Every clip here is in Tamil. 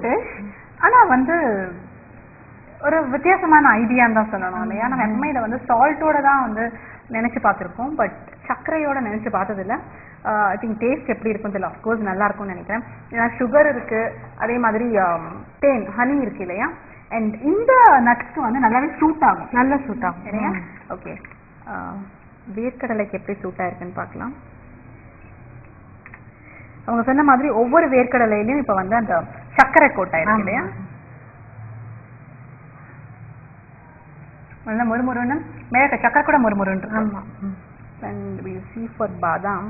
டிஷ். ஆனா வந்து ஒரு வித்தியாசமான ஐடியான்னு தான் சொல்லணும் இல்லையா? நம்ம எப்பவுமே இதை வந்து சால்ட்டோட தான் வந்து நினைச்சு பார்த்துருக்கோம், பட் சர்க்கரையோட நினைச்சு பார்த்ததில்ல. ஐ திங்க் டேஸ்ட் எப்படி இருக்கும் தெரியல, அஃப்கோர்ஸ் நல்லா இருக்கும்னு நினைக்கிறேன். ஏன்னா சுகர் இருக்கு, அதே மாதிரி தேன் ஹனி இருக்கு இல்லையா? அண்ட் இந்த நட்ஸ்க்கு வந்து நல்லாவே சூட் ஆகும், நல்லா சூட் ஆகும் இல்லையா? ஓகே, வேர்க்கடலைக்கு எப்படி சூட் ஆயிருக்குன்னு பார்க்கலாம். அவங்க சொன்ன மாதிரி ஒவ்வொரு வேர்க்கடலையிலயும் இப்ப வந்து அந்த சர்க்கரை கோட்டாயிருக்கு இல்லையா? நல்லா முறுமுறுன்னு மேல சக்கரை கூட முறுமுறுன்னு. ஆமா. And we see for பாதாம்,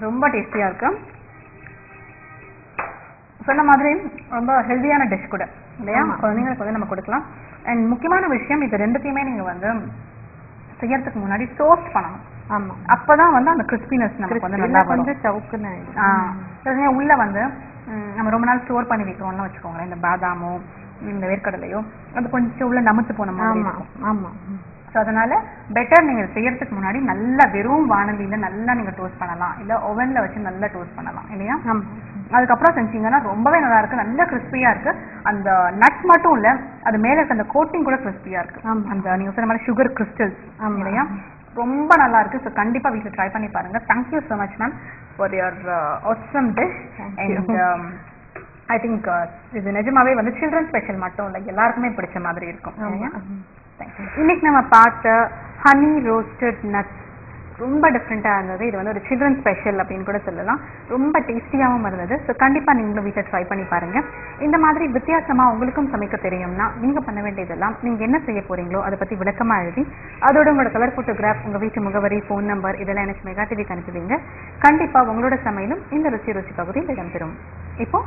ரொம்ப டேஸ்டியா இருக்கு. சொன்ன மாதிரி ரொம்ப ஹெல்தியான டிஷ் கூட இல்லையா? குழந்தைங்களுக்கு வந்து நம்ம கொடுக்கலாம். அண்ட் முக்கியமான விஷயம், இது ரெண்டுத்தையுமே நீங்க வந்து செய்யறதுக்கு முன்னாடி டோஸ்ட் பண்ணணும். ஆமா, அப்பதான் வந்து அந்த கிறிஸ்பினஸ் நமக்கு வந்து நல்லா வந்து சவுக்குன்னு உள்ள வந்து நம்ம ரொம்ப நாள் ஸ்டோர் பண்ணி வைக்கிறோம்னு வச்சுக்கோங்களேன், இந்த பாதாமோ இந்த வேர்க்கடலையோ அது கொஞ்சம் உள்ள நமுத்து போன மாதிரி இருக்கும். ஆமா, ஸோ அதனால பெட்டர் நீங்க செய்யறதுக்கு முன்னாடி நல்லா வெறும் வானலியில நல்லா நீங்க டோஸ்ட் பண்ணலாம், இல்ல ஓவன்ல வச்சு நல்லா டோஸ்ட் பண்ணலாம் இல்லையா? அதுக்கப்புறம் செஞ்சீங்கன்னா ரொம்பவே நல்லா இருக்கு, நல்ல கிறிஸ்பியா இருக்கு. அந்த நட் மட்டும் இல்ல, அது மேல இருக்க அந்த கோட்டிங் கூட கிறிஸ்பியா இருக்கு. அந்த நீங்க சொன்ன மாதிரி சுகர் கிறிஸ்டல்ஸ் இல்லையா, ரொம்ப நல்லா இருக்கு. ஸோ கண்டிப்பா வீட்டில் ட்ரை பண்ணி பாருங்க. Thank you so much ma'am for your awesome dish. And I think இது நிஜமாவே வந்து சில்ட்ரன் ஸ்பெஷல் மட்டும் இல்லை, எல்லாருக்குமே பிடிச்ச மாதிரி இருக்கும். இன்னைக்கு நம்ம பார்த்த ஹனி ரோஸ்டட் நட்ஸ் ரொம்ப டிஃப்ரெண்ட்டாக இருந்தது. இது வந்து ஒரு சில்ட்ரன் ஸ்பெஷல் அப்படின்னு கூட சொல்லலாம். ரொம்ப டேஸ்டியாகவும் இருந்தது. ஸோ கண்டிப்பாக நீங்களும் வீட்டில் ட்ரை பண்ணி பாருங்க. இந்த மாதிரி வித்தியாசமாக உங்களுக்கும் சமைக்க தெரியும்னா நீங்கள் பண்ண வேண்டியதெல்லாம், நீங்கள் என்ன செய்ய போறீங்களோ அதை பற்றி விளக்கமாக எழுதி அதோட உங்களோட கலர் ஃபோட்டோகிராஃப், உங்கள் வீட்டு முகவரி, ஃபோன் நம்பர் இதெல்லாம் எனக்கு மெகா டிவிக்கு அனுப்புவீங்க. கண்டிப்பாக உங்களோட சமையலும் இந்த ருசி பகுதியில் இடம்பெறும். இப்போ